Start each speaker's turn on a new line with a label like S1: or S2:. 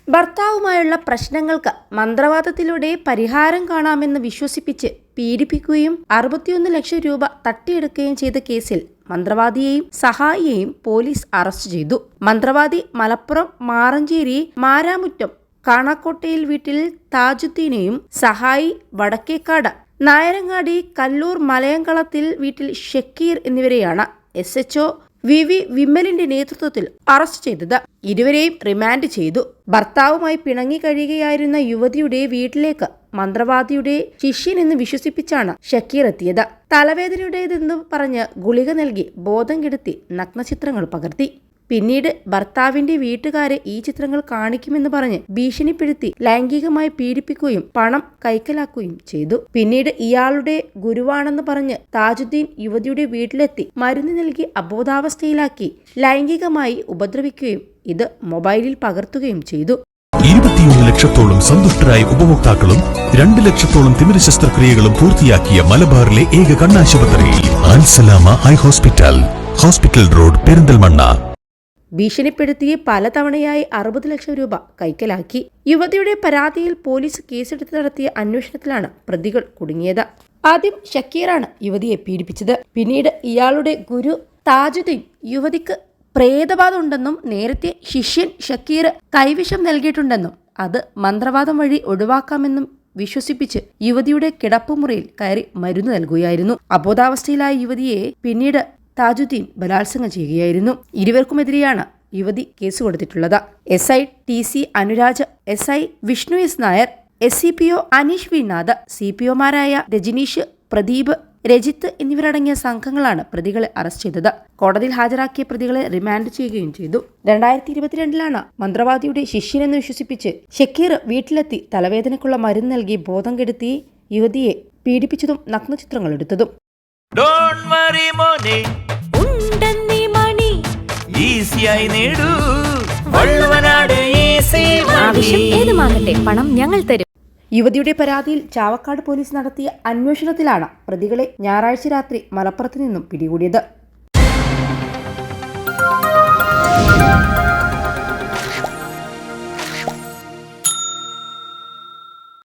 S1: ഭർത്താവുമായുള്ള പ്രശ്നങ്ങൾക്ക് മന്ത്രവാദത്തിലൂടെ പരിഹാരം കാണാമെന്ന് വിശ്വസിപ്പിച്ച് പീഡിപ്പിക്കുകയും 61 ലക്ഷം രൂപ തട്ടിയെടുക്കുകയും ചെയ്ത കേസിൽ മന്ത്രവാദിയെയും സഹായിയെയും പോലീസ് അറസ്റ്റ് ചെയ്തു. മന്ത്രവാദി മലപ്പുറം മാറഞ്ചേരി മാരാമുറ്റം കാണാക്കോട്ടയിൽ വീട്ടിൽ താജുദ്ദീനെയും സഹായി വടക്കേക്കാട് നായരങ്ങാടി കല്ലൂർ മലയങ്കളത്തിൽ വീട്ടിൽ ഷക്കീർ എന്നിവരെയാണ് SHO VV വിമലിന്റെ നേതൃത്വത്തിൽ അറസ്റ്റ് ചെയ്തത്. ഇരുവരെയും റിമാൻഡ് ചെയ്തു. ഭർത്താവുമായി പിണങ്ങി കഴിയുകയായിരുന്ന യുവതിയുടെ വീട്ടിലേക്ക് മന്ത്രവാദിയുടെ ശിഷ്യൻ എന്ന് വിശ്വസിപ്പിച്ചാണ് ഷക്കീർ എത്തിയത്. തലവേദനയുടേതെന്ന് പറഞ്ഞ് ഗുളിക നൽകി ബോധം കെടുത്തി നഗ്നചിത്രങ്ങൾ പകർത്തി. പിന്നീട് ഭർത്താവിന്റെ വീട്ടുകാരെ ഈ ചിത്രങ്ങൾ കാണിക്കുമെന്ന് പറഞ്ഞ് ഭീഷണിപ്പെടുത്തി ലൈംഗികമായി പീഡിപ്പിക്കുകയും പണം കൈക്കലാക്കുകയും ചെയ്തു. പിന്നീട് ഇയാളുടെ ഗുരുവാണെന്ന് പറഞ്ഞ് താജുദ്ദീൻ യുവതിയുടെ വീട്ടിലെത്തി മരുന്ന് നൽകി അബോധാവസ്ഥയിലാക്കി ലൈംഗികമായി ഉപദ്രവിക്കുകയും ഇത് മൊബൈലിൽ പകർത്തുകയും ചെയ്തു.
S2: 21 ലക്ഷത്തോളം സന്തുഷ്ടരായ ഉപഭോക്താക്കളും 2 ലക്ഷത്തോളം തിമിര ശസ്ത്രക്രിയകളും പൂർത്തിയാക്കിയ മലബാറിലെ ഏക കണ്ണാശുപത്രി Al Salama eye hospital, hospital road, Perinthalmanna.
S1: ഭീഷണിപ്പെടുത്തി പലതവണയായി 60 ലക്ഷം രൂപ കൈക്കലാക്കി. യുവതിയുടെ പരാതിയിൽ പോലീസ് കേസെടുത്ത് നടത്തിയ അന്വേഷണത്തിലാണ് പ്രതികൾ കുടുങ്ങിയത്. ആദ്യം ഷക്കീറാണ് യുവതിയെ പീഡിപ്പിച്ചത്. പിന്നീട് ഇയാളുടെ ഗുരു താജുദ്ദീൻ യുവതിക്ക് പ്രേതബാധ ഉണ്ടെന്നും നേരത്തെ ശിഷ്യൻ ഷക്കീർ കൈവിഷം നൽകിയിട്ടുണ്ടെന്നും അത് മന്ത്രവാദം വഴി ഒഴിവാക്കാമെന്നും വിശ്വസിപ്പിച്ച് യുവതിയുടെ കിടപ്പുമുറിയിൽ കയറി മരുന്ന് നൽകുകയായിരുന്നു. അബോധാവസ്ഥയിലായ യുവതിയെ പിന്നീട് താജുദ്ദീൻ ബലാത്സംഗം ചെയ്യുകയായിരുന്നു. ഇരുവർക്കുമെതിരെയാണ് യുവതി കേസ് കൊടുത്തിട്ടുള്ളത്. SI TC Anuraj, SI Vishnu S Nair, SCPO Aneesh V Nath, CPOമാരായ രജനീഷ്, പ്രദീപ്, രജിത്ത് എന്നിവരടങ്ങിയ സംഘങ്ങളാണ് പ്രതികളെ അറസ്റ്റ് ചെയ്തത്. കോടതിയിൽ ഹാജരാക്കിയ പ്രതികളെ റിമാൻഡ് ചെയ്യുകയും ചെയ്തു. 2022 മന്ത്രവാദിയുടെ ശിഷ്യനെന്ന് വിശ്വസിപ്പിച്ച് ഷക്കീർ വീട്ടിലെത്തി തലവേദനയ്ക്കുള്ള മരുന്ന് നൽകി ബോധം കെടുത്തി യുവതിയെ പീഡിപ്പിച്ചതും നഗ്നചിത്രങ്ങൾ എടുത്തതും.
S3: പണം ഞങ്ങൾ തരും.
S1: യുവതിയുടെ പരാതിയിൽ ചാവക്കാട് പോലീസ് നടത്തിയ അന്വേഷണത്തിലാണ് പ്രതികളെ ഞായറാഴ്ച രാത്രി മലപ്പുറത്ത് നിന്നും പിടികൂടിയത്.